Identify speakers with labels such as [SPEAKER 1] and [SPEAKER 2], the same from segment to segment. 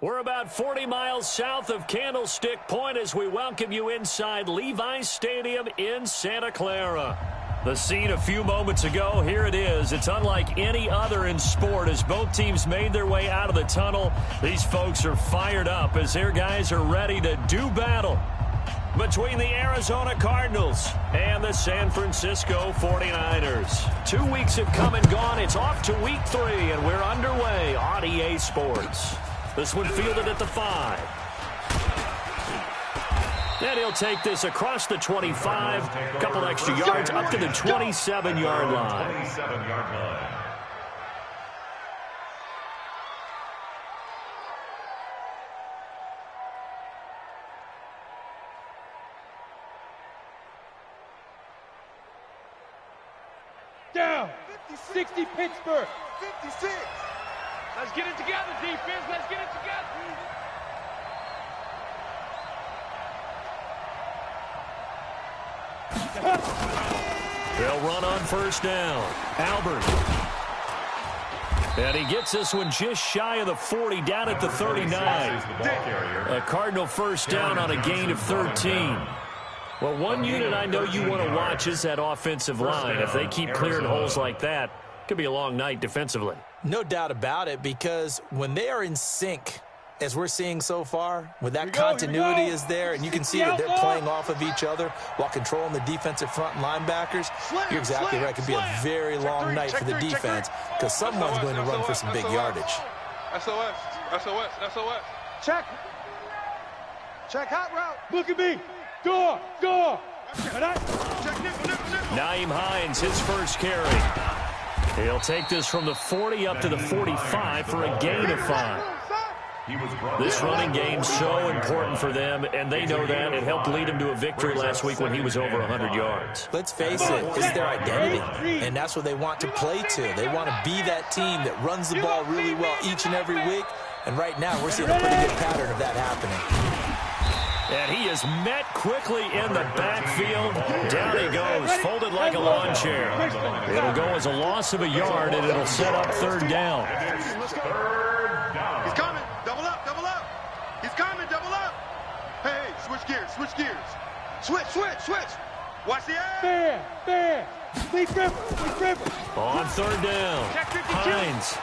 [SPEAKER 1] We're about 40 miles south of Candlestick Point as we welcome you inside Levi's Stadium in Santa Clara. The scene a few moments ago, here it is. It's unlike any other in sport as both teams made their way out of the tunnel. These folks are fired up as their guys are ready to do battle between the Arizona Cardinals and the San Francisco 49ers. 2 weeks have come and gone. It's off to week 3, and we're underway on EA Sports. This one fielded at the 5. And he'll take this across the 25, a couple extra yards up to the 27-yard line.
[SPEAKER 2] Down. 60 Pittsburgh.
[SPEAKER 3] 56.
[SPEAKER 2] Let's get it together, defense. Let's get it together.
[SPEAKER 1] They'll run on first down. Albert. And he gets this one just shy of the 40, down at the 39. A Cardinal first down on a gain of 13. Well, one unit I know you want to watch is that offensive line. If they keep clearing holes like that, it could be a long night defensively.
[SPEAKER 4] No doubt about it, because when they are in sync, as we're seeing so far, when that continuity is there, and you can see that they're playing off of each other while controlling the defensive front linebackers, you're exactly right. It could be a very long night for the defense because someone's going to run for some big yardage.
[SPEAKER 3] SOS, SOS, SOS. Check. Check hot route.
[SPEAKER 2] Look at me. Door.
[SPEAKER 1] Nyheim Hines, his first carry. He'll take this from the 40 up to the 45 for a gain of 5. This running game's so important for them, and they know that. It helped lead him to a victory last week when he was over 100 yards.
[SPEAKER 4] Let's face it, it's their identity, and that's what they want to play to. They want to be that team that runs the ball really well each and every week, and right now we're seeing a pretty good pattern of that happening.
[SPEAKER 1] And he is met quickly in the backfield. Down he goes, folded like a lawn chair. It'll go as a loss of a yard, and it'll set up third down.
[SPEAKER 3] He's coming. Double up. He's coming. Double up. Hey, switch gears. Switch. Watch the air.
[SPEAKER 2] Fair. Leaf River.
[SPEAKER 1] On third down, Hines.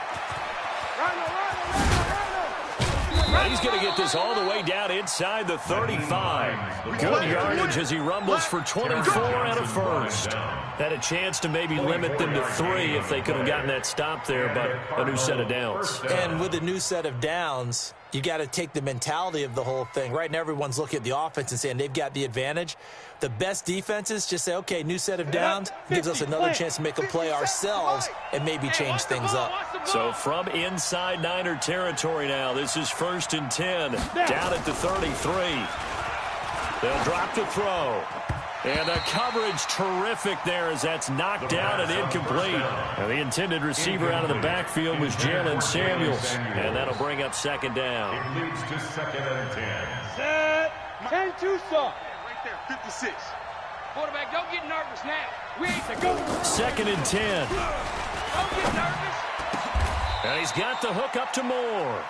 [SPEAKER 1] And he's going to get this all the way down inside the 35. Good yardage as he rumbles for 24 and a first. Had a chance to maybe limit them to 3 if they could have gotten that stop there, but a new set of downs.
[SPEAKER 4] And with a new set of downs, you got to take the mentality of the whole thing. Right now, everyone's looking at the offense and saying they've got the advantage. The best defenses just say, okay, new set of downs, gives us another chance to make a play ourselves and maybe change things up.
[SPEAKER 1] So from inside Niner territory now, this is 1st and 10, down at the 33. They'll drop the throw. And the coverage terrific there as that's knocked down and incomplete. And the intended receiver out of the backfield was Jalen Samuels. And that'll bring up second down.
[SPEAKER 3] It leads to 2nd and 10.
[SPEAKER 2] Set. 10 Tucson.
[SPEAKER 3] Right there, 56.
[SPEAKER 2] Quarterback, don't get nervous now. We ain't to go.
[SPEAKER 1] 2nd and 10.
[SPEAKER 2] Don't get nervous.
[SPEAKER 1] And he's got the hook up to Moore.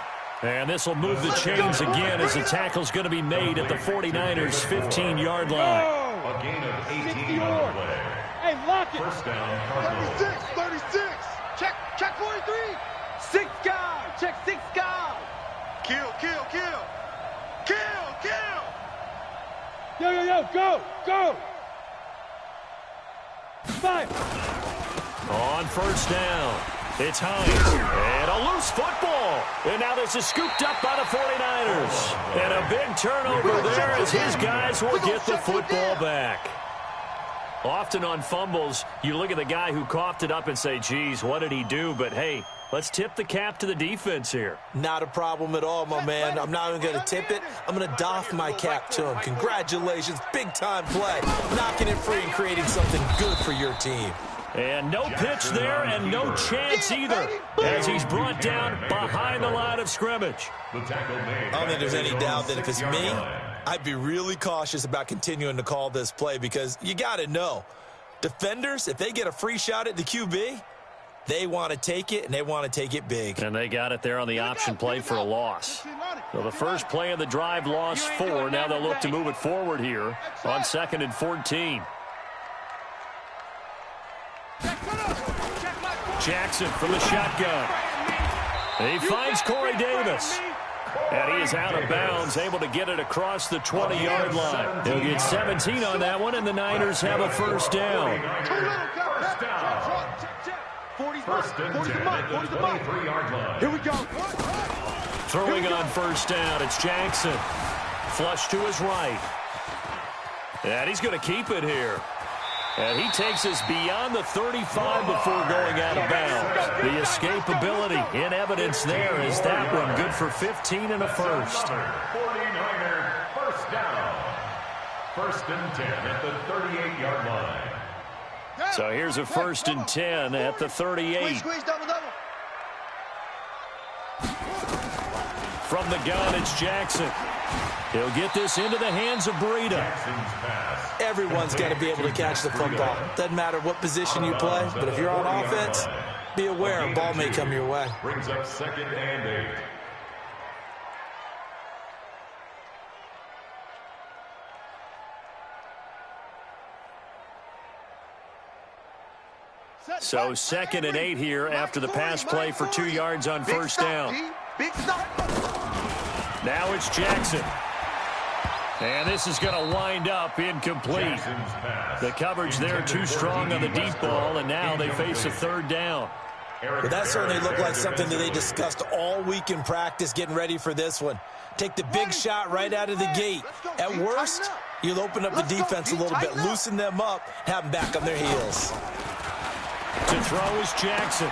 [SPEAKER 1] And this will move the chains again as the tackle's going to be made at the 49ers' 15-yard line.
[SPEAKER 3] A gain of 18 on the play.
[SPEAKER 2] Hey, lock it.
[SPEAKER 3] First down, Cardinals.
[SPEAKER 2] 36. Check 43. 6 guys. Check 6 guys.
[SPEAKER 3] Kill.
[SPEAKER 2] Yo, go. 5.
[SPEAKER 1] On first down, it's Hines. And a loose football. And now this is scooped up by the 49ers. And a big turnover there as his guys will get the football back. Often on fumbles, you look at the guy who coughed it up and say, geez, what did he do? But, hey, let's tip the cap to the defense here.
[SPEAKER 4] Not a problem at all, my man. I'm not even going to tip it. I'm going to doff my cap to him. Congratulations. Big-time play. Knocking it free and creating something good for your team.
[SPEAKER 1] And no pitch there and no chance either as he's brought down behind the line of scrimmage.
[SPEAKER 4] I don't think there's any doubt that if it's me, I'd be really cautious about continuing to call this play because you got to know, defenders, if they get a free shot at the QB, they want to take it, and they want to take it big.
[SPEAKER 1] And they got it there on the option play for a loss. Well, the first play of the drive lost 4. Now they'll look to move it forward here on 2nd and 14. Jackson from the shotgun. He finds Corey Davis. And he is out of bounds, able to get it across the 20-yard line. He'll get 17 on that one, and the Niners have a first down.
[SPEAKER 2] First and 10 at the 23-yard line. Here we go.
[SPEAKER 1] Throwing on first down, it's Jackson. Flush to his right. And he's going to keep it here. And he takes us beyond the 35 before going out of bounds. The escapability in evidence there as that one good for 15 and a first.
[SPEAKER 5] 49ers first down. First and 10 at the 38-yard line.
[SPEAKER 1] So here's a first and 10 at the 38.
[SPEAKER 2] Squeeze, double.
[SPEAKER 1] From the gun, it's Jackson. He'll get this into the hands of Breida.
[SPEAKER 4] Everyone's got to be able to catch the football. Doesn't matter what position you play, but if you're on offense, be aware a ball may come your way.
[SPEAKER 5] Brings up 2nd and 8.
[SPEAKER 1] So 2nd and 8 here after the pass play for 2 yards on first down. Now it's Jackson. And this is going to wind up incomplete. The coverage there too strong on the deep ball, and now they face a third down.
[SPEAKER 4] But that certainly looked like something that they discussed all week in practice getting ready for this one. Take the big shot right out of the gate. At worst, you'll open up the defense a little bit, loosen them up, have them back on their heels.
[SPEAKER 1] To throw is Jackson.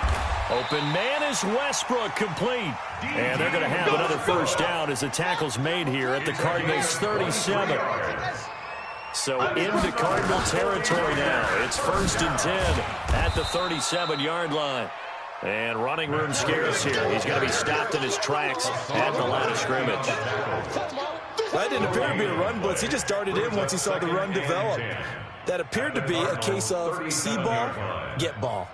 [SPEAKER 1] Open man is Westbrook, complete. And they're going to have another first down as the tackle's made here at the Cardinals' 37. So into Cardinal territory now. It's first and 10 at the 37-yard line. And running room scarce here. He's going to be stopped in his tracks at the line of scrimmage.
[SPEAKER 4] That didn't appear to be a run blitz. He just darted in once he saw the run develop. That appeared to be a case of see ball, get ball.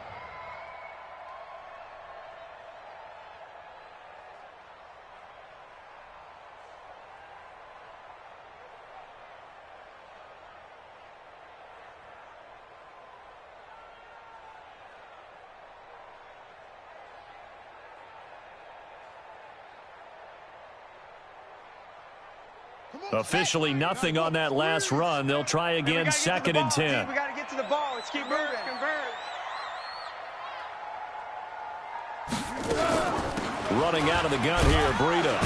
[SPEAKER 1] Officially nothing on that last run. They'll try again, 2nd and 10.
[SPEAKER 2] We got to get to the ball. Let's keep moving.
[SPEAKER 1] Running out of the gun here, Breida.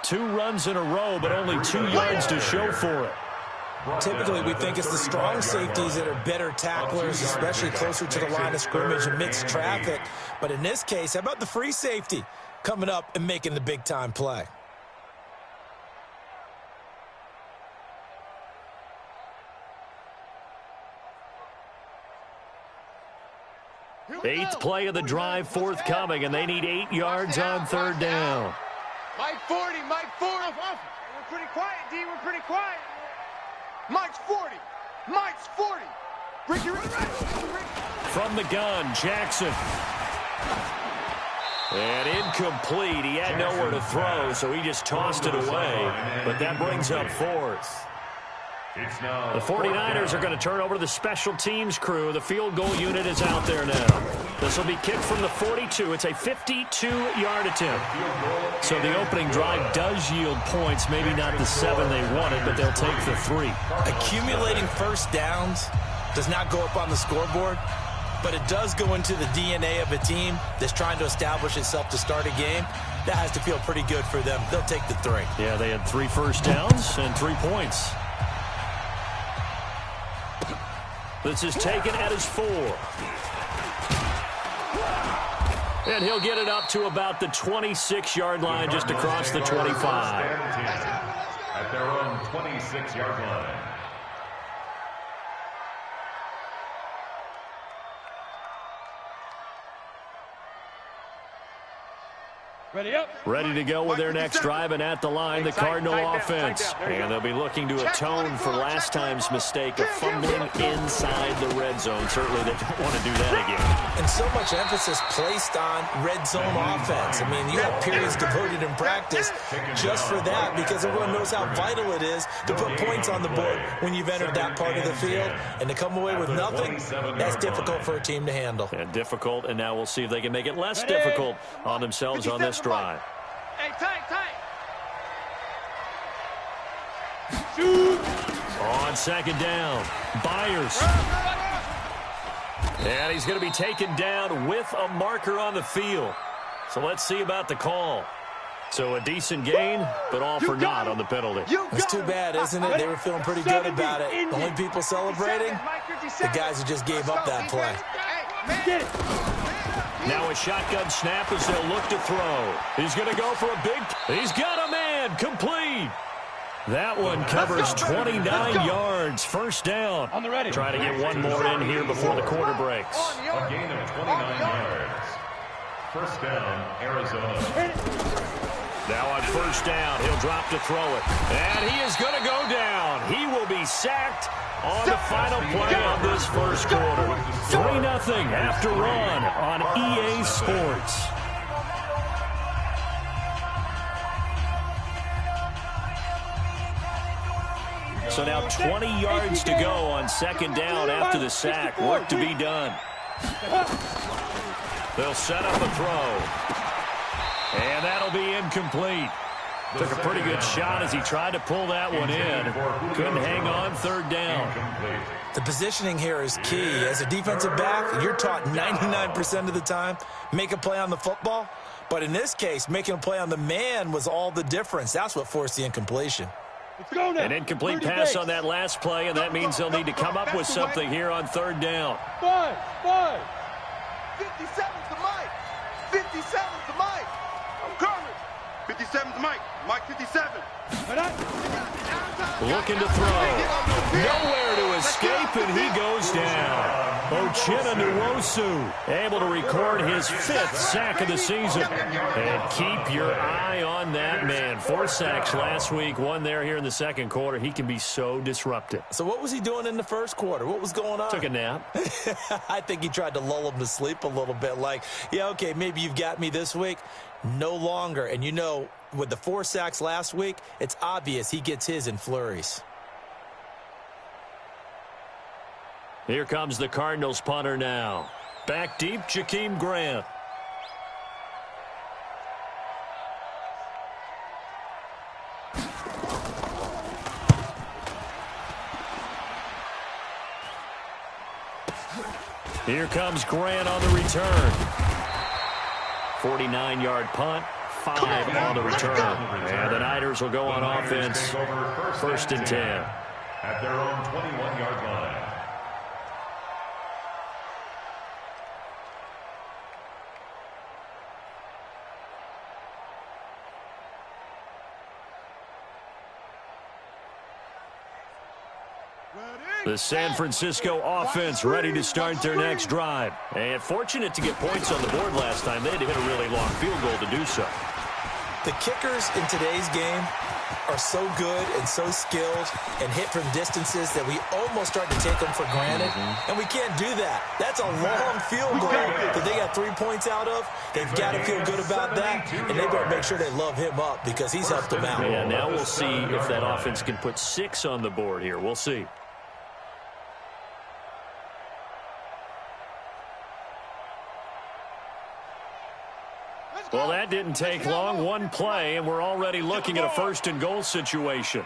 [SPEAKER 1] 2 runs in a row, but only 2 yards to show for it.
[SPEAKER 4] Typically, we think it's the strong safeties that are better tacklers, especially closer to the line of scrimmage amidst traffic. But in this case, how about the free safety coming up and making the big-time play?
[SPEAKER 1] Eighth play of the drive forthcoming, and they need 8 yards on third down.
[SPEAKER 2] Mike 40. We're pretty quiet, D. We're pretty quiet. Mike's 40. Ricky.
[SPEAKER 1] From the gun, Jackson. And incomplete. He had nowhere to throw, so he just tossed it away. But that brings up 4th. The 49ers are going to turn over to the special teams crew. The field goal unit is out there now. This will be kicked from the 42. It's a 52-yard attempt. So the opening drive does yield points, maybe not the 7 they wanted, but they'll take the 3.
[SPEAKER 4] Accumulating first downs does not go up on the scoreboard, but it does go into the DNA of a team that's trying to establish itself to start a game. That has to feel pretty good for them. They'll take the 3.
[SPEAKER 1] Yeah, they had 3 first downs and 3 points. This is taken at his 4. And he'll get it up to about the 26-yard line, just across the 25.
[SPEAKER 5] At their own 26-yard line.
[SPEAKER 1] Ready to go with their next drive, and at the line, the Cardinal offense. And they'll be looking to atone for last time's mistake of fumbling inside the red zone. Certainly they don't want to do that again.
[SPEAKER 4] And so much emphasis placed on red zone offense. I mean, you have periods devoted in practice just for that, because everyone knows how vital it is to put points on the board when you've entered that part of the field. And to come away with nothing, that's difficult for a team to handle.
[SPEAKER 1] And difficult, and now we'll see if they can make it less difficult on themselves on this drive.
[SPEAKER 2] Hey, tight.
[SPEAKER 1] Shoot. On second down, Byers. And he's going to be taken down with a marker on the field. So let's see about the call. So a decent gain, but all for naught on the penalty.
[SPEAKER 4] It's too bad, isn't it? They were feeling pretty good about it. The only people celebrating, the guys who just gave up that play.
[SPEAKER 1] Now a shotgun snap as they'll look to throw. He's going to go for a big... He's got a man, complete. That one covers 29 yards. First down.
[SPEAKER 6] On the ready.
[SPEAKER 1] Try to get one more in here before the quarter breaks.
[SPEAKER 5] A gain of 29 yards. First down, Arizona.
[SPEAKER 1] Now on first down, he'll drop to throw it. And he is going to go down. He will be sacked on the final play of this first quarter. 3-0 after run on EA Sports. So now 20 yards to go on second down after the sack. Work to be done. They'll set up a throw. And that'll be incomplete. Took a pretty good shot as he tried to pull that one in. Couldn't hang on third down.
[SPEAKER 4] The positioning here is key. As a defensive back, you're taught 99% of the time, make a play on the football. But in this case, making a play on the man was all the difference. That's what forced the incompletion.
[SPEAKER 1] An incomplete pass on that last play, and that means they'll need to come up with something here on third down.
[SPEAKER 2] 57's the Mike. 57's the Mike. I'm coming.
[SPEAKER 3] 57's Mike. Mike 57.
[SPEAKER 1] Looking to throw. Nowhere to escape, and he goes down. Uchenna Nwosu able to record his 5th sack of the season. And keep your eye on that man. 4 sacks last week, 1 there here in the second quarter. He can be so disruptive.
[SPEAKER 4] So what was he doing in the first quarter? What was going on?
[SPEAKER 1] Took a nap.
[SPEAKER 4] I think he tried to lull him to sleep a little bit. Like, yeah, okay, maybe you've got me this week. No longer. And you know, with the 4 sacks last week, it's obvious he gets his in flurries.
[SPEAKER 1] Here comes the Cardinals punter now. Back deep, Jakeem Grant. Here comes Grant on the return. 49-yard punt, 5 on the return. And the Niners will go on offense. 1st and 10.
[SPEAKER 5] At their own 21-yard line.
[SPEAKER 1] The San Francisco offense ready to start their next drive. And fortunate to get points on the board last time. They had to hit a really long field goal to do so.
[SPEAKER 4] The kickers in today's game are so good and so skilled and hit from distances that we almost start to take them for granted. And we can't do that. That's a long field goal that they got 3 points out of. They've got to feel good about that, and they better make sure they love him up because he's helped them out.
[SPEAKER 1] Yeah, now we'll see if that offense can put 6 on the board here. We'll see. Well, that didn't take long. 1 play, and we're already looking at a 1st and goal situation.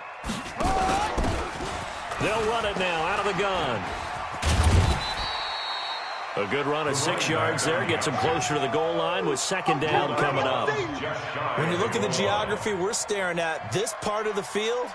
[SPEAKER 1] They'll run it now out of the gun. A good run of 6 yards there. Gets them closer to the goal line with 2nd down coming up.
[SPEAKER 4] When you look at the geography we're staring at, this part of the field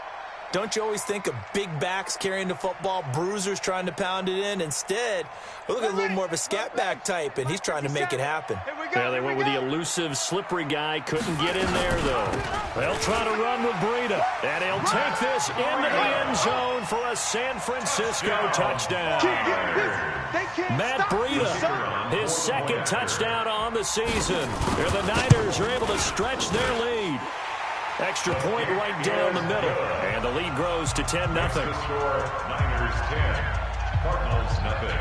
[SPEAKER 4] Don't you always think of big backs carrying the football, bruisers trying to pound it in? Instead, look at a little more of a scat back type, and he's trying to make it happen.
[SPEAKER 1] Yeah, they went with the elusive, slippery guy. Couldn't get in there, though. They'll try to run with Breida, and he'll take this into the end zone for a San Francisco touchdown. Matt Breida, his second touchdown on the season. Here the Niners are able to stretch their lead. Extra point right down the middle, and the lead grows to 10-0.
[SPEAKER 5] Niners 10, Cardinals nothing.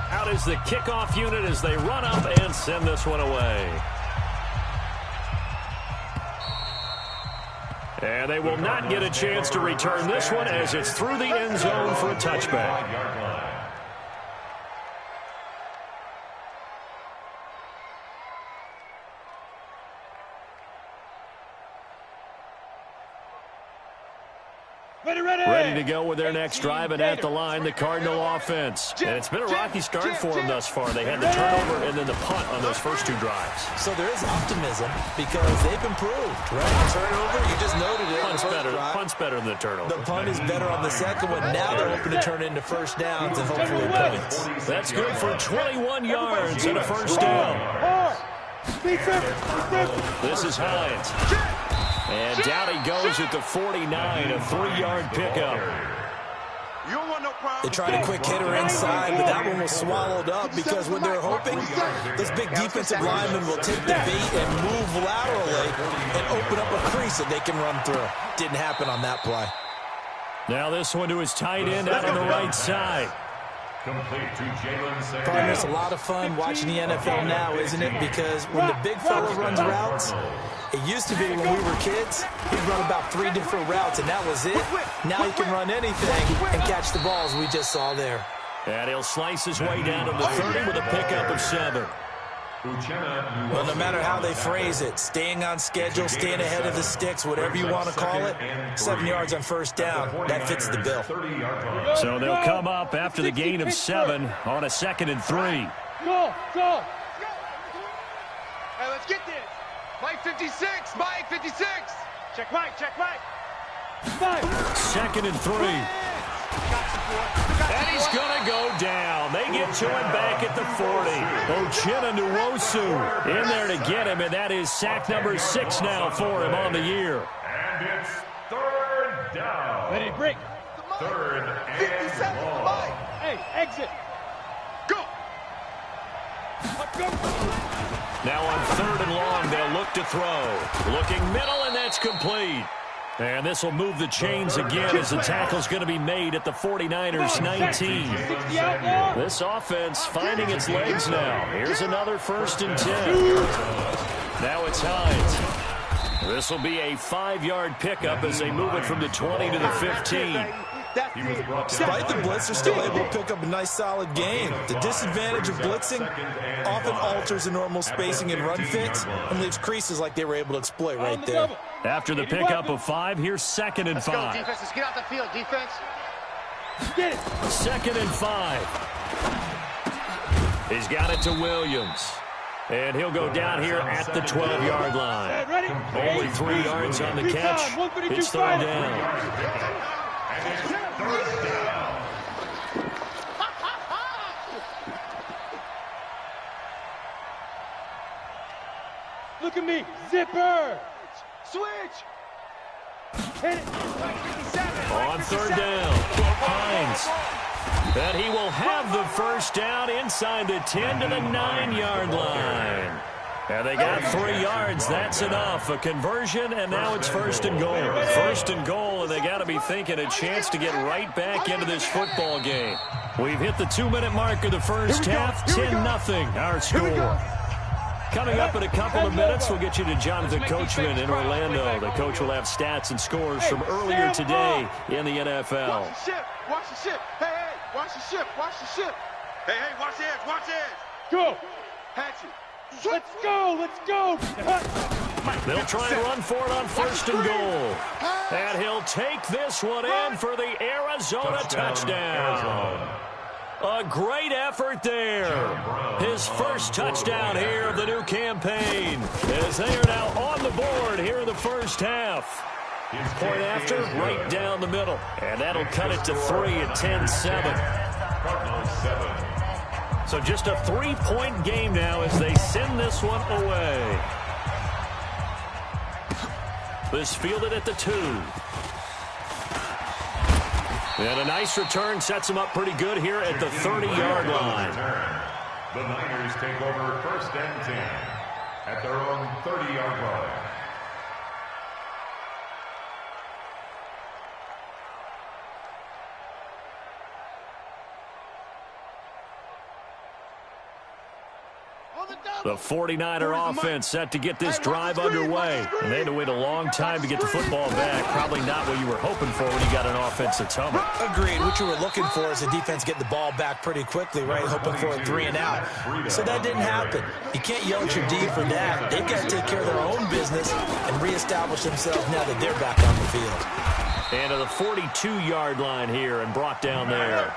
[SPEAKER 1] Out is the kickoff unit as they run up and send this one away. And they will not get a chance to return this one as it's through the end zone for a touchback. Ready to go with their next drive, and at the line, the Cardinal offense. And it's been a rocky start for them thus far. They had the turnover and then the punt on those first two drives.
[SPEAKER 4] So there is optimism because they've improved, right? Turnover, you just noted it.
[SPEAKER 1] Punt's better than the turnover.
[SPEAKER 4] The punt is better on the second one. Now they're hoping to turn into first downs and hopefully points.
[SPEAKER 1] That's good for 21 yards and a first down. This is Hines. And down he goes at the 49, a 3-yard pickup.
[SPEAKER 4] They tried a quick hitter inside, but that one was swallowed up because what they're hoping, this big defensive lineman will take the bait and move laterally and open up a crease that they can run through. Didn't happen on that play.
[SPEAKER 1] Now this one to his tight end out on the right side.
[SPEAKER 5] Complete to Jalen Samuels.
[SPEAKER 4] Partners, a lot of fun watching the NFL now, isn't it? Because when the big fella runs routes, it used to be when we were kids, he'd run about 3 different routes, and that was it. Now he can run anything and catch the balls we just saw there.
[SPEAKER 1] And he'll slice his way down to the 30 with a pickup of 7.
[SPEAKER 4] Well, no matter how they phrase it, staying on schedule, staying ahead of the sticks, whatever you want to call it, 7 yards on first down, that fits the bill.
[SPEAKER 1] So they'll come up after the gain of 7 on a 2nd and 3.
[SPEAKER 2] Go! Hey, let's get this. Mike 56, Mike 56. Check Mike.
[SPEAKER 1] 2nd and 3. And he's going to go down. They get to him back at the 40. Uchenna Nwosu in there to get him, and that is sack number 6 now for him on the year.
[SPEAKER 5] And it's 3rd down.
[SPEAKER 2] Ready to break.
[SPEAKER 5] 3rd and
[SPEAKER 2] 57,
[SPEAKER 5] long.
[SPEAKER 2] Mike. Hey, exit. Go.
[SPEAKER 1] Now on 3rd and long, they'll look to throw. Looking middle, and that's complete. And this will move the chains again as the tackle's going to be made at the 49ers 19. This offense finding its legs now. Here's another 1st and 10. Now it's Hines. This will be a 5-yard pickup as they move it from the 20 to the 15.
[SPEAKER 4] Despite the blitz, they're still able to pick up a nice, solid gain. The disadvantage of blitzing often alters the normal spacing and run fits and leaves creases like they were able to exploit right there.
[SPEAKER 1] After the pickup of 5, here's 2nd and 5.
[SPEAKER 2] Let's go, defense. Let's get out the field, defense. Get it.
[SPEAKER 1] 2nd and 5. He's got it to Williams. And he'll go down here at the 12-yard line. Only 3 yards on the catch. It's 3rd down.
[SPEAKER 2] Look at me. Zipper. Switch. Hit it.
[SPEAKER 1] On 3rd down, Hines. And he will have the first down inside the 10 to the 9-yard line. And they got 3 yards. That's enough. A conversion, and now it's 1st and goal. 1st and goal, and they got to be thinking a chance to get right back into this football game. We've hit the 2-minute mark of the first half. 10-0 our score. Coming up in a couple of minutes, we'll get you to Jonathan Coachman in Orlando. The coach will have stats and scores from earlier today in the NFL.
[SPEAKER 2] Watch the ship. Watch the ship. Hey, watch the ship. Watch the ship.
[SPEAKER 3] Hey, watch the edge, watch the edge.
[SPEAKER 2] Go.
[SPEAKER 3] Hatchet.
[SPEAKER 2] Let's go.
[SPEAKER 1] They'll try and run for it on 1st and goal. And he'll take this one in for the Arizona touchdown. A great effort there. His first touchdown here of the new campaign as they are now on the board here in the first half. Point after, right down the middle. And that'll cut it to 3 at 10-7. So just a 3-point game now as they send this one away. This fielded at the 2. And a nice return sets them up pretty good here at the 30-yard line.
[SPEAKER 5] The Niners take over 1st and 10 at their own 30-yard line.
[SPEAKER 1] The 49er offense set to get this drive underway. And they had to wait a long time to get the football back. Probably not what you were hoping for when you got an offense that's humming.
[SPEAKER 4] Agreed. What you were looking for is the defense getting the ball back pretty quickly, right? Hoping for a 3 and out. So that didn't happen. You can't yell at your D for that. They've got to take care of their own business and reestablish themselves now that they're back on the field.
[SPEAKER 1] And to the 42-yard line here and brought down there.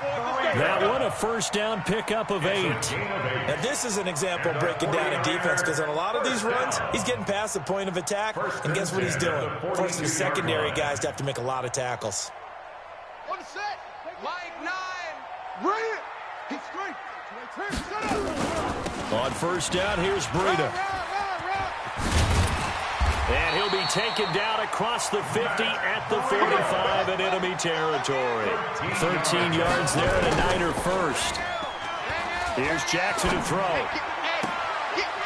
[SPEAKER 1] That one a first down pickup of 8.
[SPEAKER 4] Now this is an example of breaking down a defense because on a lot of these runs, he's getting past the point of attack, and guess what he's doing? Forcing the secondary guys to have to make a lot of tackles.
[SPEAKER 2] On the set. Mike 9. Bring it. He's straight.
[SPEAKER 1] On first down, here's Breida. And he'll be taken down across the 50 at the 45 in enemy territory. 13 yards there and a Niner first. Here's Jackson to throw.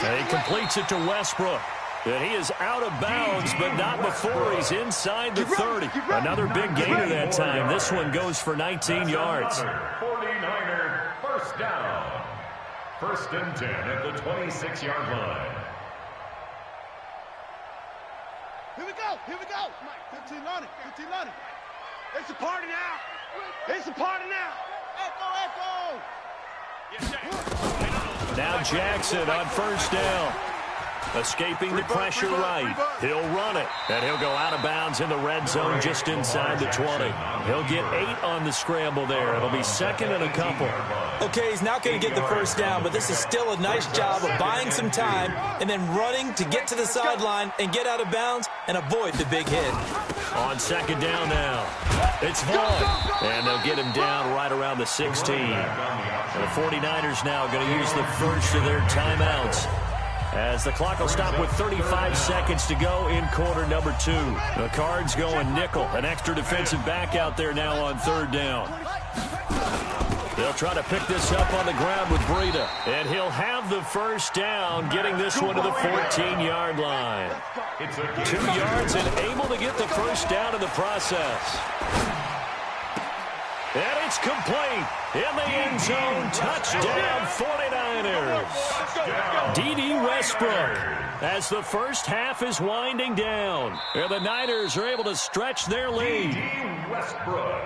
[SPEAKER 1] And he completes it to Westbrook. And he is out of bounds, but not before he's inside the 30. Another big gainer that time. This one goes for 19 yards.
[SPEAKER 5] 49er first down. 1st and 10 at the 26-yard line.
[SPEAKER 2] Here we go. Here we go. 15 on it. 15 on it. It's a party now. It's a party now. Echo.
[SPEAKER 1] Now Jackson on first down. Escaping the pressure right. He'll run it. And he'll go out of bounds in the red zone just inside the 20. He'll get 8 on the scramble there. It'll be 2nd and a couple.
[SPEAKER 4] Okay, he's not going to get the first down, but this is still a nice job of buying some time and then running to get to the sideline and get out of bounds and avoid the big hit.
[SPEAKER 1] On 2nd down now. It's Vaughn. And they'll get him down right around the 16. And the 49ers now going to use the first of their timeouts, as the clock will stop with 35 seconds to go in quarter number 2. The Cards going nickel. An extra defensive back out there now on 3rd down. They'll try to pick this up on the ground with Breida. And he'll have the first down, getting this one to the 14-yard line. 2 yards and able to get the first down in the process. And it's complete. In the end zone, touchdown 49ers. D.D. Westbrook as the first half is winding down. And the Niners are able to stretch their lead.
[SPEAKER 5] D.D. Westbrook.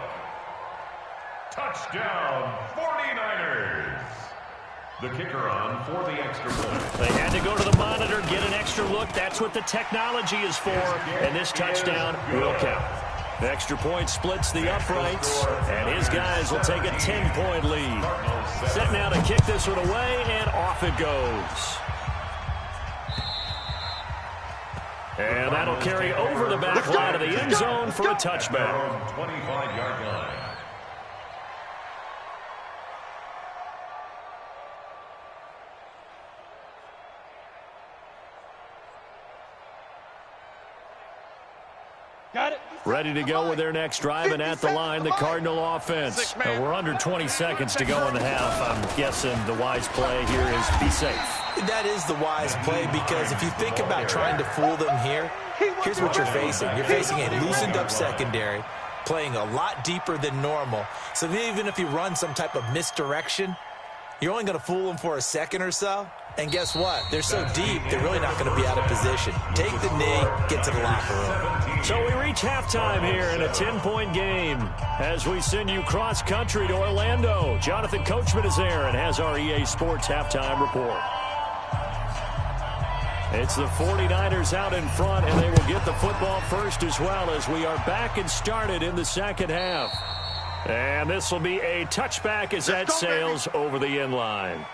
[SPEAKER 5] Touchdown 49ers. The kicker on for the extra point.
[SPEAKER 1] They had to go to the monitor, get an extra look. That's what the technology is for. And this touchdown will count. The extra point splits the uprights, and his guys will take a 10-point lead. Set now to kick this one away, and off it goes. And that'll carry over the back line of the end zone for a touchback.
[SPEAKER 5] 25-yard line.
[SPEAKER 2] Got it.
[SPEAKER 1] Ready to go with their next drive, and at the line, the Cardinal offense. We're under 20 seconds to go in the half. I'm guessing the wise play here is be safe.
[SPEAKER 4] That is the wise play, because if you think about trying to fool them here, here's what you're facing. You're facing a loosened up secondary, playing a lot deeper than normal. So even if you run some type of misdirection, you're only going to fool them for a second or so. And guess what? They're so deep, they're really not going to be out of position. Take the knee, get to the locker room.
[SPEAKER 1] So we reach halftime here in a 10-point game as we send you cross-country to Orlando. Jonathan Coachman is there and has our EA Sports halftime report. It's the 49ers out in front, and they will get the football first as well, as we are back and started in the second half. And this will be a touchback as that sails over the end line.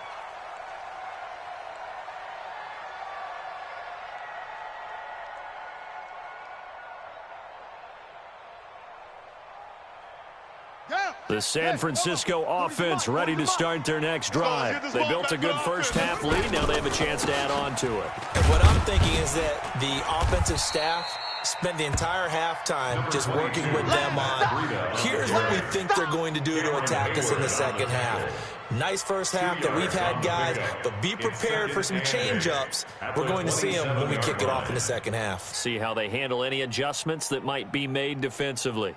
[SPEAKER 1] The San Francisco offense ready to start their next drive. They built a good first-half lead. Now they have a chance to add on to it.
[SPEAKER 4] And what I'm thinking is that the offensive staff spent the entire halftime just working with them on, here's what we think they're going to do to attack us in the second half. Nice first half that we've had, guys, but be prepared for some change-ups. We're going to see them when we kick it off in the second half.
[SPEAKER 1] See how they handle any adjustments that might be made defensively.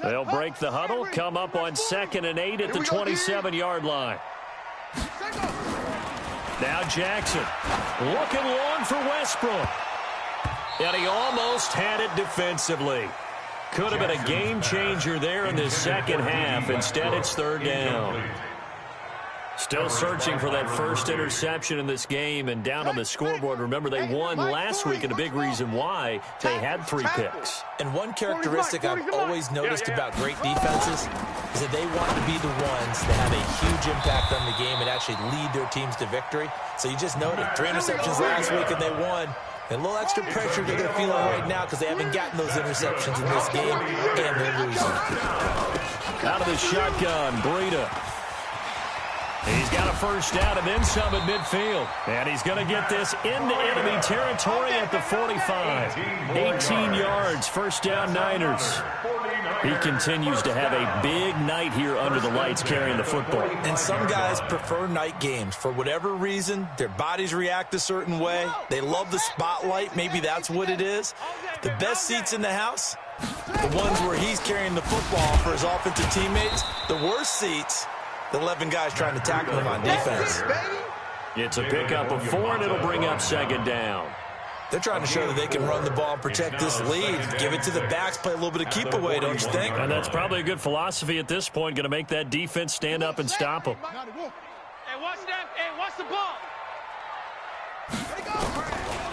[SPEAKER 1] They'll break the huddle, come up on 2nd and 8 at the 27-yard line. Now Jackson looking long for Westbrook. And he almost had it defensively. Could have been a game changer there in this second half. Instead, it's 3rd down. Still searching for that first interception in this game and down on the scoreboard. Remember, they won last week, and a big reason why they had 3 picks.
[SPEAKER 4] And one characteristic I've always noticed about great defenses is that they want to be the ones that have a huge impact on the game and actually lead their teams to victory. So you just noted 3 interceptions last week, and they won. And a little extra pressure that they're feeling right now because they haven't gotten those interceptions in this game, and they're losing.
[SPEAKER 1] Out of the shotgun, Breida. He's got a first down and then some at midfield. And he's going to get this into enemy territory at the 45. 18 yards, first down Niners. He continues to have a big night here under the lights carrying the football.
[SPEAKER 4] And some guys prefer night games. For whatever reason, their bodies react a certain way. They love the spotlight. Maybe that's what it is. The best seats in the house, the ones where he's carrying the football for his offensive teammates. The worst seats, the 11 guys trying to tackle him on defense.
[SPEAKER 1] It's a pickup of 4, and it'll bring up 2nd down.
[SPEAKER 4] They're trying to show that they can run the ball and protect this lead. Give it to the backs, play a little bit of keep away, don't you think?
[SPEAKER 1] And that's probably a good philosophy at this point, going to make that defense stand up and stop them.
[SPEAKER 2] Hey, watch that. Hey, watch the ball.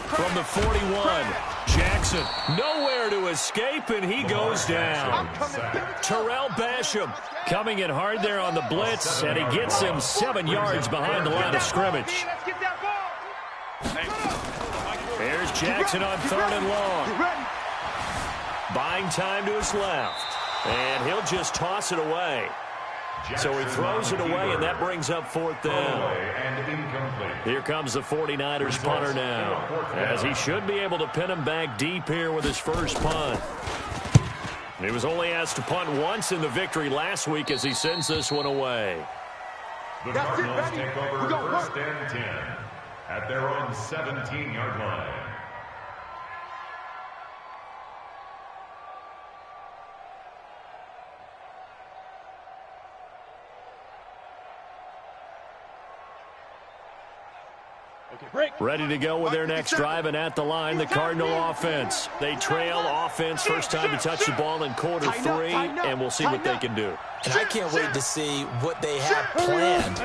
[SPEAKER 1] From the 41, Jackson nowhere to escape, and he goes down. Terrell Basham coming in hard there on the blitz, and he gets him 7 yards behind the line of scrimmage. Here's Jackson on 3rd and long. Buying time to his left, and he'll just toss it away. So he throws it away, and that brings up 4th down. Here comes the 49ers punter now, as he should be able to pin him back deep here with his first punt. He was only asked to punt once in the victory last week as he sends this one away.
[SPEAKER 5] The Cardinals take over 1st and 10 at their own 17-yard line.
[SPEAKER 1] Ready to go with their next drive, and at the line, the Cardinal offense. They trail offense, first time to touch the ball in quarter 3, and we'll see what they can do.
[SPEAKER 4] And I can't wait to see what they have planned,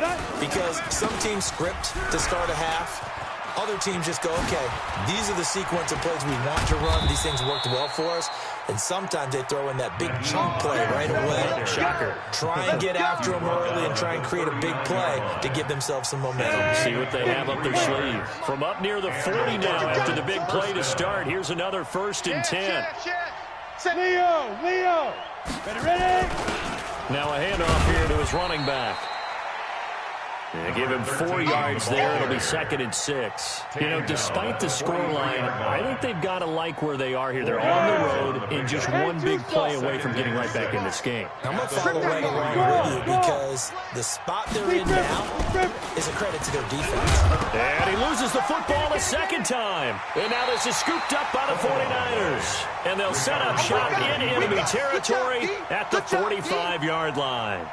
[SPEAKER 4] because some teams script to start a half. Other teams just go, okay, these are the sequence of plays we want to run. These things worked well for us. And sometimes they throw in that big chunk play right away.
[SPEAKER 1] Shocker.
[SPEAKER 4] Try and get after them early and try and create a big play to give themselves some momentum.
[SPEAKER 1] See what they have up their sleeve. From up near the 40 now after the big play to start. Here's another 1st and 10.
[SPEAKER 2] Leo. Ready?
[SPEAKER 1] Now a handoff here to his running back. They give him 4 yards there. It'll be 2nd and 6. You know, despite the scoreline, I think they've got to like where they are here. They're on the road and just one big play away from getting right back in this game.
[SPEAKER 4] I'm going to follow right along with you because the spot they're in now is a credit to their defense.
[SPEAKER 1] And he loses the football a 2nd time. And now this is scooped up by the 49ers. And they'll set up shop in enemy territory at the 45-yard line.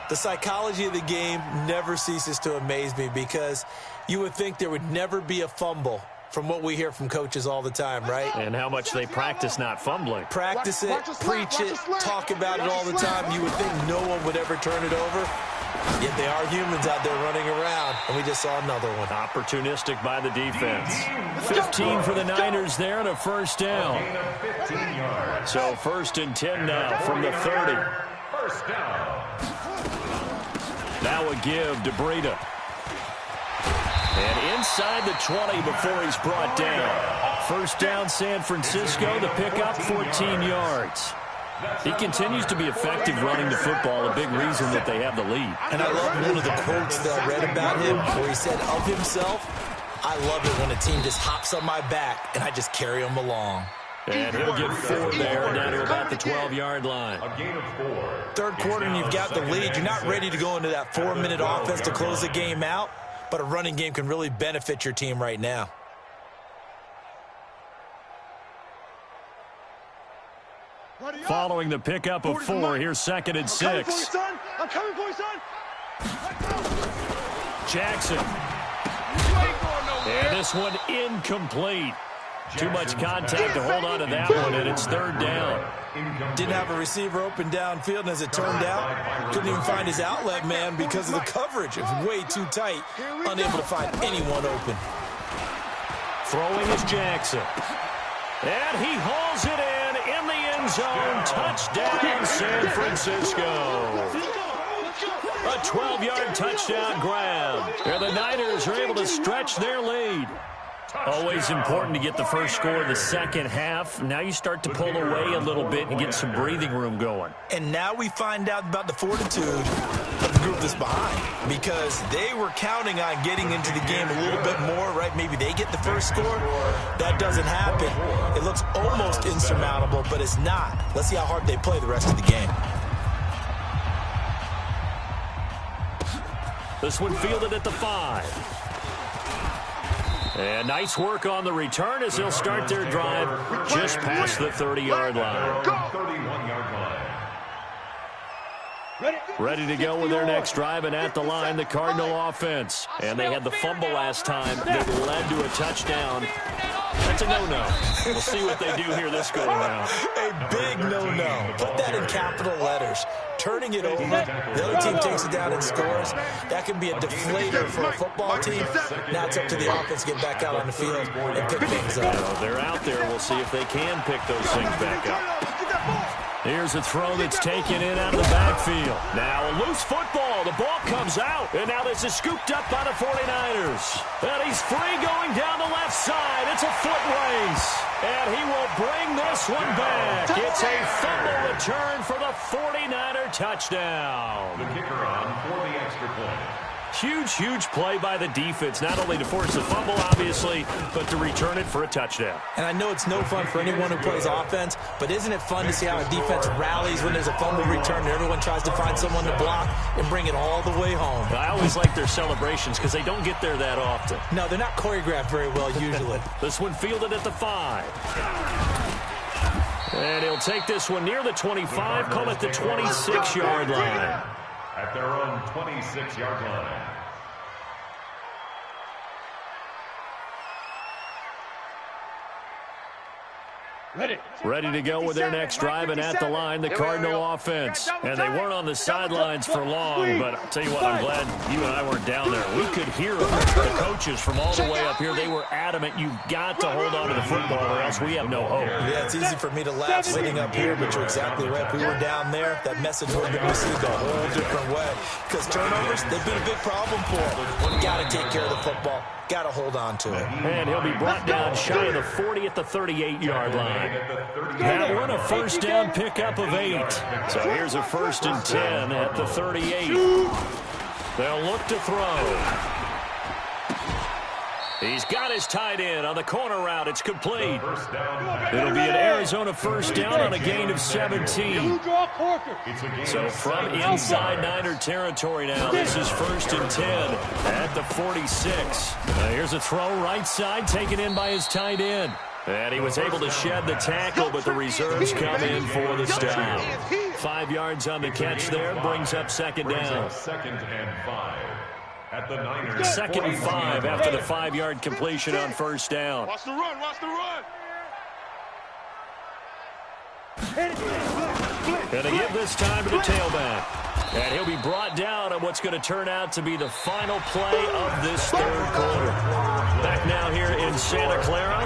[SPEAKER 4] The psychology of the game never ceases to amaze me because you would think there would never be a fumble from what we hear from coaches all the time, right?
[SPEAKER 1] And how much they practice not fumbling.
[SPEAKER 4] Practice it, preach it, talk about it all the time. You would think no one would ever turn it over. Yet they are humans out there running around, and we just saw another one.
[SPEAKER 1] Opportunistic by the defense. 15 for the Niners there and a first down. So 1st and 10 now from the 30.
[SPEAKER 5] First down.
[SPEAKER 1] Now a give to Breida. And inside the 20 before he's brought down. First down, San Francisco. The pickup, 14 yards. He continues to be effective running the football, a big reason that they have the lead.
[SPEAKER 4] And I love one of the quotes that I read about him where he said of himself, "I love it when a team just hops on my back and I just carry them along."
[SPEAKER 1] And he'll get 4 there, down to about the 12-yard line.
[SPEAKER 5] A gain of 4.
[SPEAKER 4] Third quarter and you've got the lead. You're not ready to go into that 4-minute offense to close the game out, but a running game can really benefit your team right now.
[SPEAKER 1] Following the pickup of 4, here's 2nd and 6.
[SPEAKER 2] I'm coming for you, son.
[SPEAKER 1] Jackson. And this one incomplete. Too much contact to hold on to that one, and it's 3rd down.
[SPEAKER 4] Didn't have a receiver open downfield, and as it turned out, couldn't even find his outlet man because of the coverage. It was way too tight, unable to find anyone open.
[SPEAKER 1] Throwing is Jackson. And he hauls it in the end zone. Touchdown, San Francisco. A 12-yard touchdown grab. And the Niners are able to stretch their lead. Always important to get the first score of the second half. Now you start to pull away a little bit and get some breathing room going.
[SPEAKER 4] And now we find out about the fortitude of the group that's behind, because they were counting on getting into the game a little bit more, right? Maybe they get the first score. That doesn't happen. It looks almost insurmountable, but it's not. Let's see how hard they play the rest of the game.
[SPEAKER 1] This one fielded at the 5. And nice work on the return as they'll start their drive just past the 30-yard line.
[SPEAKER 5] 31-yard line.
[SPEAKER 1] Ready to go with their next drive, and at the line, the Cardinal offense. And they had the fumble last time that led to a touchdown. That's a no-no. We'll see what they do here this go-around.
[SPEAKER 4] A big no-no. Put that in capital letters. Turning it over, the other team takes it down and scores. That can be a deflator for a football team. Now it's up to the offense to get back out on the field and pick things up.
[SPEAKER 1] Well, they're out there. We'll see if they can pick those things back up. Here's a throw that's taken in out of the backfield. Now a loose football. The ball comes out. And now this is scooped up by the 49ers. And he's free going down the left side. It's a foot race. And he will bring this one back. It's a fumble return for the 49er touchdown.
[SPEAKER 5] The kicker on for the extra point.
[SPEAKER 1] Huge, huge play by the defense, not only to force the fumble, obviously, but to return it for a touchdown.
[SPEAKER 4] And I know it's no fun for anyone who plays offense, but isn't it fun to see how a defense rallies when there's a fumble return and everyone tries to find someone to block and bring it all the way home?
[SPEAKER 1] I always like their celebrations because they don't get there that often.
[SPEAKER 4] No, they're not choreographed very well usually.
[SPEAKER 1] This one fielded at the 5. And he'll take this one near the 25, call it the 26-yard line.
[SPEAKER 5] At their own 26-yard line.
[SPEAKER 1] Ready to go with their next drive, and at the line, the Cardinal offense. And they weren't on the sidelines for long, but I'll tell you what, I'm glad you and I weren't down there. We could hear the coaches from all the way up here. They were adamant, you've got to hold on to the football or else we have no hope.
[SPEAKER 4] Yeah, it's easy for me to laugh sitting up here, but you're exactly right. If we were down there, that message would have been received a whole different way. Because turnovers, they've been a big problem for them. Got to take care of the football. Got to hold on to it.
[SPEAKER 1] And he'll be brought down shy of the 40 at the 38-yard line. That one a first down pickup of 8. So here's a 1st and 10 at the 38. They'll look to throw. He's got his tight end on the corner route. It's complete. It'll be an Arizona first down on a gain of 17. So from inside Niner territory now, this is 1st and 10 at the 46. Here's a throw right side taken in by his tight end. And he was able to shed the tackle, but the reserves come in for the stop. 5 yards on the catch there, brings up 2nd down.
[SPEAKER 5] 2nd and 5. At the Niners.
[SPEAKER 1] 2nd and 5 after the 5-yard completion on 1st down.
[SPEAKER 2] Watch the run, watch the run.
[SPEAKER 1] And they give this time to the tailback. And he'll be brought down on what's going to turn out to be the final play of this 3rd quarter. Back now here in Santa Clara.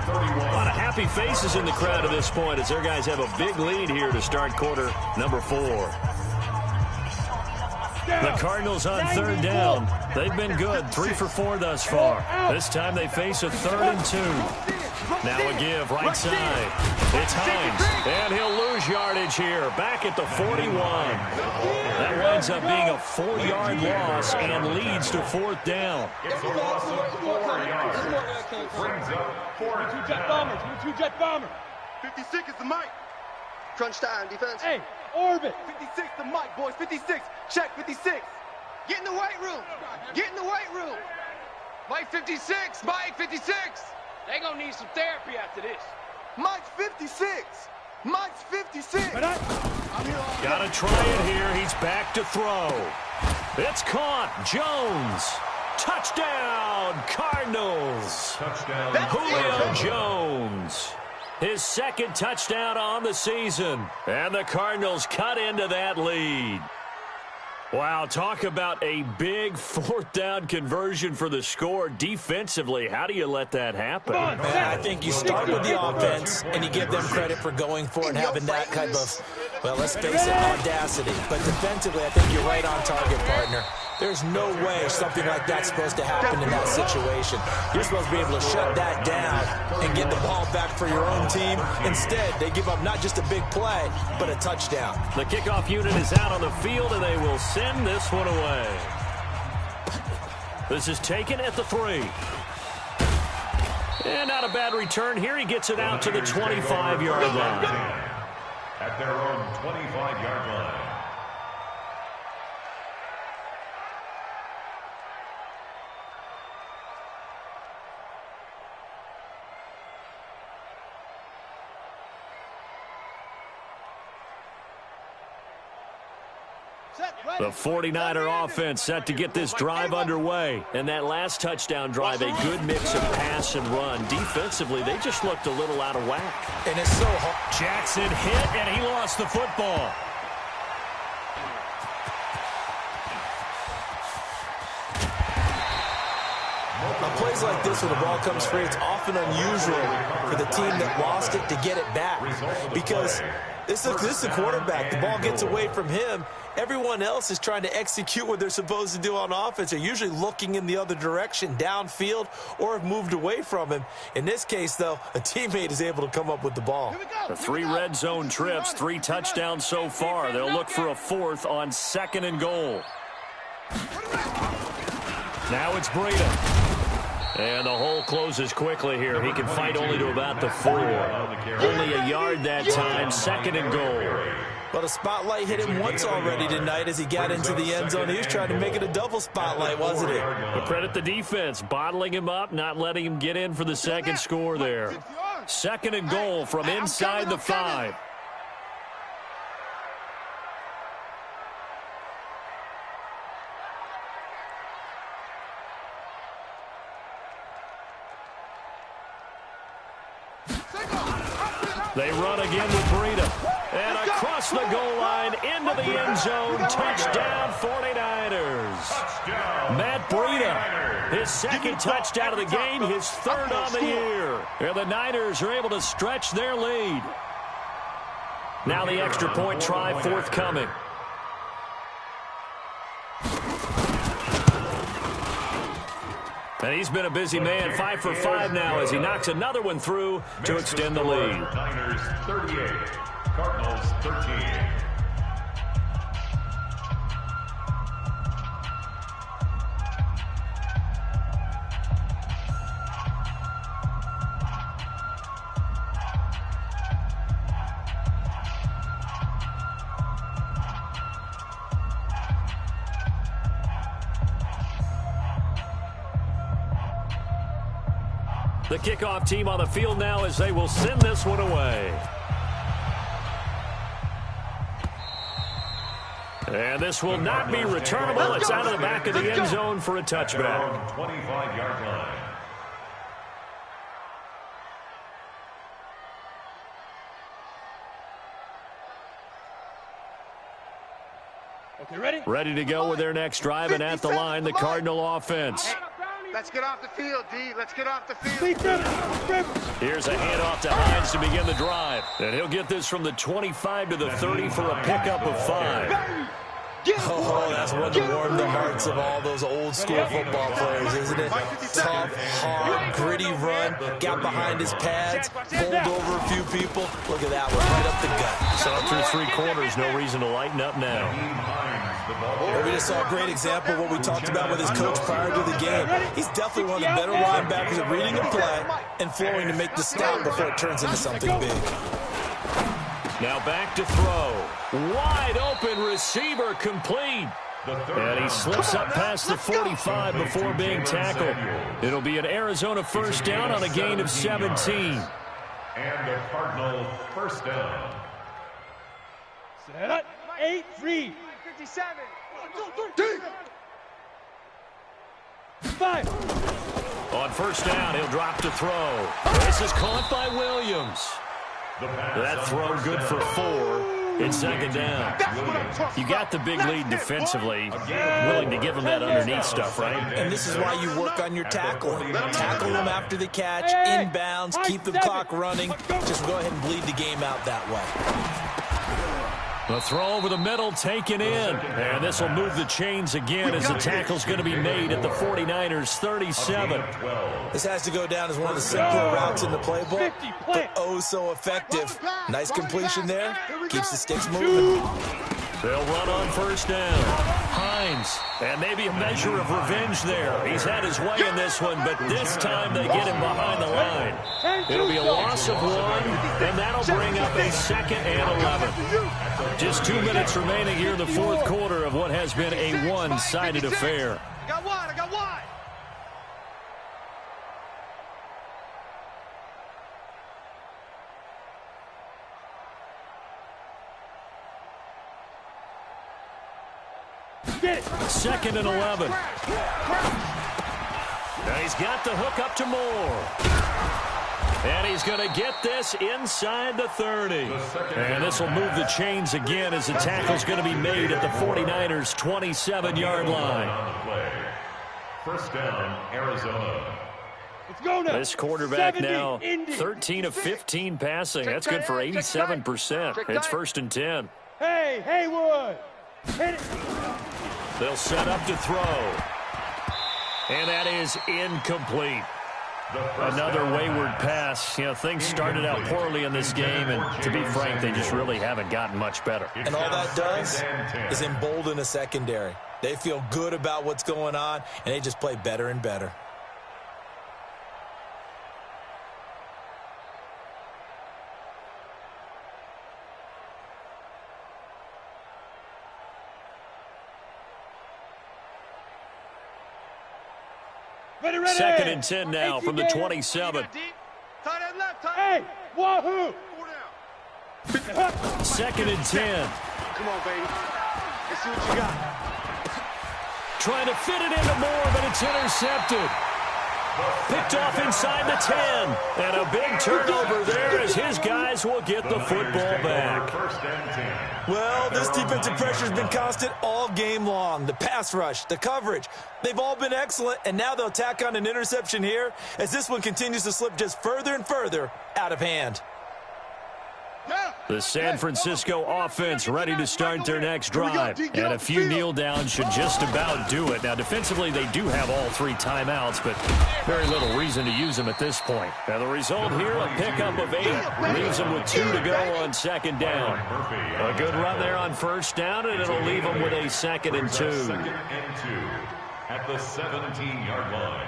[SPEAKER 1] A lot of happy faces in the crowd at this point as their guys have a big lead here to start quarter number 4. The Cardinals on third down. They've been good, 3 for 4 thus far. This time they face a 3rd and 2. Now a give, right side. It's Hines, and he'll lose yardage here, back at the 41. That winds up being a 4-yard loss and leads to 4th down.
[SPEAKER 3] It's a loss of 4 yards. Brings up 4th down.
[SPEAKER 2] 2-jet bomber.
[SPEAKER 3] 56 is the mic.
[SPEAKER 6] Crunch time, defense.
[SPEAKER 2] Hey, orbit.
[SPEAKER 3] 56 the mic, boys. 56. Check 56.
[SPEAKER 6] Get in the weight room. Get in the weight room.
[SPEAKER 7] Mike 56, Mike 56. They gonna need some therapy after this.
[SPEAKER 3] Mike's 56. Mike's 56.
[SPEAKER 1] Gotta try it here. He's back to throw. It's caught. Jones. Touchdown, Cardinals.
[SPEAKER 5] Touchdown.
[SPEAKER 1] Julio Jones. His 2nd touchdown on the season. And the Cardinals cut into that lead. Wow, talk about a big 4th down conversion for the score. Defensively, how do you let that happen?
[SPEAKER 4] Man, I think you start with the offense and you give them credit for going for it and having that kind of, well, let's face it, audacity. But defensively, I think you're right on target, partner. There's no way something like that's supposed to happen in that situation. You're supposed to be able to shut that down and get the ball back for your own team. Instead, they give up not just a big play, but a touchdown.
[SPEAKER 1] The kickoff unit is out on the field, and they will send this one away. This is taken at the 3. And not a bad return here. He gets it out to the 25-yard line.
[SPEAKER 5] At their own 25-yard line.
[SPEAKER 1] The 49er offense set to get this drive underway. And that last touchdown drive, a good mix of pass and run. Defensively, they just looked a little out of whack.
[SPEAKER 4] And it's so hard.
[SPEAKER 1] Jackson hit, and he lost the football.
[SPEAKER 4] On plays like this, when the ball comes free, it's often unusual for the team that lost it to get it back. Because this is the quarterback. The ball gets away from him. Everyone else is trying to execute what they're supposed to do on offense. They're usually looking in the other direction, downfield, or have moved away from him. In this case, though, a teammate is able to come up with the ball.
[SPEAKER 1] The 3 red zone trips, 3 touchdowns so far. They'll look for a 4th on 2nd and goal. Now it's Breida. And the hole closes quickly here. He can fight only to about the 4. Only a yard that time, 2nd and goal.
[SPEAKER 4] Well, the spotlight hit him once already tonight as he got into the end zone. He was trying to make it a double spotlight, wasn't it?
[SPEAKER 1] But credit the defense, bottling him up, not letting him get in for the 2nd score there. 2nd and goal from inside the 5. They run again with Breida. And across the goal line into the end zone. Touchdown 49ers.
[SPEAKER 5] Touchdown.
[SPEAKER 1] Matt Breida, his 2nd touchdown of the game, his 3rd on the year. And the Niners are able to stretch their lead. Now the extra point try forthcoming. And he's been a busy man, 5 for 5 now as he knocks another one through to extend the lead.
[SPEAKER 5] Niners 38, Cardinals 13.
[SPEAKER 1] The kickoff team on the field now as they will send this one away. And this will not be returnable. It's out of the back of the end zone for a touchback.
[SPEAKER 5] 25-yard line.
[SPEAKER 2] Okay, ready?
[SPEAKER 1] Ready to go with their next drive, and at the line, the Cardinal offense.
[SPEAKER 3] Let's get off the field, D. Let's get off the field.
[SPEAKER 1] Here's a handoff to Hines to begin the drive. And he'll get this from the 25 to the 30 for a pickup of 5.
[SPEAKER 4] Oh, that's one to warm the hearts of all those old school football players, isn't it? Tough, hard, gritty run, got behind his pads, bowled over a few people. Look at that one, right up the gut.
[SPEAKER 1] Saw through 3 quarters, no reason to lighten up now.
[SPEAKER 4] Well, we just saw a great example of what we talked about with his coach prior to the game. He's definitely one of the better linebackers at reading a play and flowing to make the stop before it turns into something big.
[SPEAKER 1] Now back to throw. Wide open receiver complete. And he slips up past the 45 before being tackled. It'll be an Arizona first down on a gain of 17.
[SPEAKER 5] And the Cardinal first down.
[SPEAKER 2] Set. 8-3.
[SPEAKER 6] 57.
[SPEAKER 2] 5.
[SPEAKER 1] On first down, he'll drop to throw. This is caught by Williams. That throw good for 4. It's second down. You got the big lead defensively. Willing to give them that underneath stuff, right?
[SPEAKER 4] And this is why you work on your tackling. Tackle them after the catch, inbounds, keep the clock running. Just go ahead and bleed the game out that way.
[SPEAKER 1] The throw over the middle taken in. And this will move the chains again as the tackle's going to be made at the 49ers' 37.
[SPEAKER 4] This has to go down as one of the simpler routes in the playbook, but oh so effective. Nice completion there. Keeps the sticks moving.
[SPEAKER 1] They'll run on first down. Hines, and maybe a measure of revenge there. He's had his way in this one, but this time they get him behind the line. It'll be a loss of 1, and that'll bring up a 2nd and 11. Just 2 minutes remaining here in the 4th quarter of what has been a one-sided affair.
[SPEAKER 6] I got wide.
[SPEAKER 2] Get it.
[SPEAKER 1] 2nd and 11. Now he's got the hook up to Moore. And he's going to get this inside the 30. And this will move the chains again as the tackle's going to be made at the 49ers' 27-yard line.
[SPEAKER 5] First down, Arizona.
[SPEAKER 2] Let's go now.
[SPEAKER 1] This quarterback
[SPEAKER 2] 70,
[SPEAKER 1] now
[SPEAKER 2] Indy.
[SPEAKER 1] 13 of 15 passing. That's good for 87%. It's 1st and 10.
[SPEAKER 2] Hey, Haywood. Hit it.
[SPEAKER 1] They'll set up to throw. And that is incomplete. Another wayward pass. You know, things started out poorly in this game, and to be frank, they just really haven't gotten much better.
[SPEAKER 4] And all that does is embolden a secondary. They feel good about what's going on, and they just play better and better.
[SPEAKER 2] Ready.
[SPEAKER 1] 2nd and 10 now from the 27.
[SPEAKER 6] Tight end left, tight
[SPEAKER 2] Hey, wahoo.
[SPEAKER 1] 2nd and 10.
[SPEAKER 6] Come on, baby. Let's see what you got.
[SPEAKER 1] Trying to fit it into Moore, but it's intercepted. Picked off inside the 10. And a big turnover there as his guys will get the football back.
[SPEAKER 4] Well, this defensive pressure has been constant all game long. The pass rush, the coverage, they've all been excellent, and now they'll tack on an interception here as this one continues to slip just further and further out of hand.
[SPEAKER 1] The San Francisco offense ready to start their next drive. And a few kneel downs should just about do it. Now, defensively, they do have all 3 timeouts, but very little reason to use them at this point. Now, the result here, a pickup of 8. Leaves them with 2 to go on 2nd down. A good run there on first down, and it'll leave them with a 2nd and 2.
[SPEAKER 5] 2nd and 2 at the 17-yard line.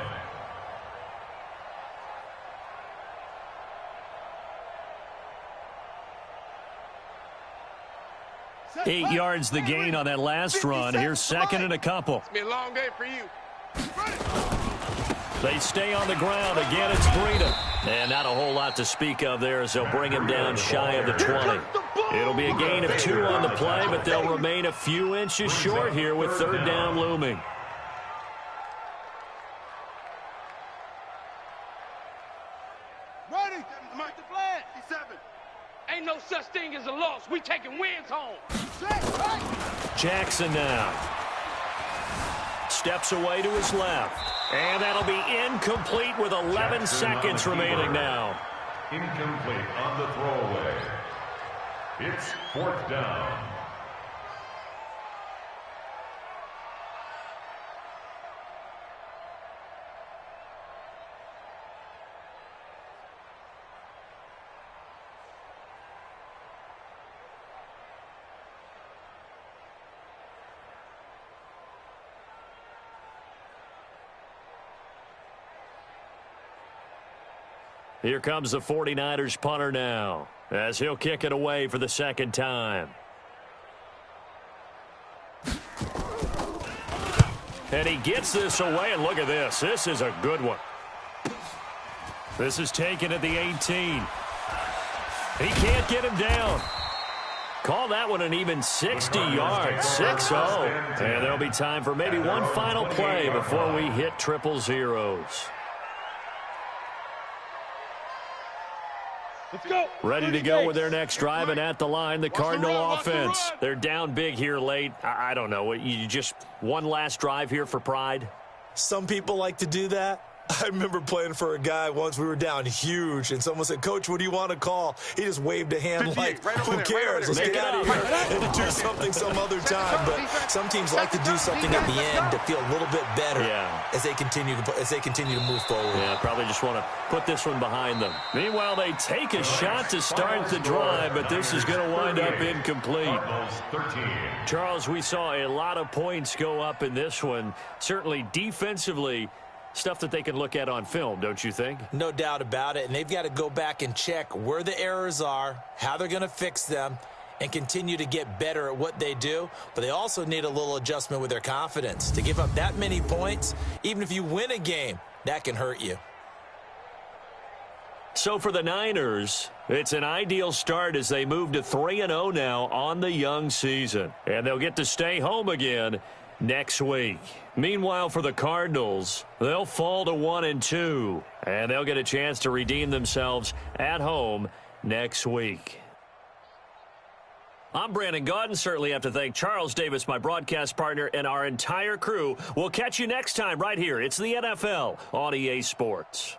[SPEAKER 1] 8 yards the gain on that last run. Here's 2nd and a couple.
[SPEAKER 6] It's been a long day for you.
[SPEAKER 1] They stay on the ground. Again, it's Breida. And not a whole lot to speak of there as they'll bring him down shy of the 20. It'll be a gain of 2 on the play, but they'll remain a few inches short here with 3rd down looming.
[SPEAKER 2] Ready. Mark the flag.
[SPEAKER 6] 7.
[SPEAKER 7] Ain't no such thing as a loss. We taking wins home.
[SPEAKER 1] Jackson now. Steps away to his left. And that'll be incomplete with 11 seconds remaining now.
[SPEAKER 5] Incomplete on the throwaway. It's 4th down.
[SPEAKER 1] Here comes the 49ers punter now, as he'll kick it away for the second time. And he gets this away, and look at this. This is a good one. This is taken at the 18. He can't get him down. Call that one an even 60 yards, 6-0. And there'll be time for maybe one final play before we hit triple zeros.
[SPEAKER 2] Let's go.
[SPEAKER 1] Ready to go with their next drive, and at the line, the Cardinal offense. They're down big here late. I don't know. You just one last drive here for pride?
[SPEAKER 4] Some people like to do that. I remember playing for a guy once. We were down huge, and someone said, "Coach, what do you want to call?" He just waved a hand like, who cares? Let's get out of here and do something some other time. But some teams like to do something at the end to feel a little bit better as they continue to move forward.
[SPEAKER 1] Yeah, probably just want to put this one behind them. Meanwhile, they take a shot to start the drive, but this is going to wind up incomplete. Charles, we saw a lot of points go up in this one. Certainly defensively, stuff that they can look at on film, don't you think?
[SPEAKER 4] No doubt about it, and they've got to go back and check where the errors are, how they're going to fix them, and continue to get better at what they do. But they also need a little adjustment with their confidence. To give up that many points, even if you win a game, that can hurt you.
[SPEAKER 1] So for the Niners, it's an ideal start as they move to 3-0 now on the young season. And they'll get to stay home again next week. Meanwhile, for the Cardinals, they'll fall to 1-2, and they'll get a chance to redeem themselves at home next week. I'm Brandon Gaudin. Certainly have to thank Charles Davis, my broadcast partner, and our entire crew. We'll catch you next time right here. It's the NFL on EA Sports.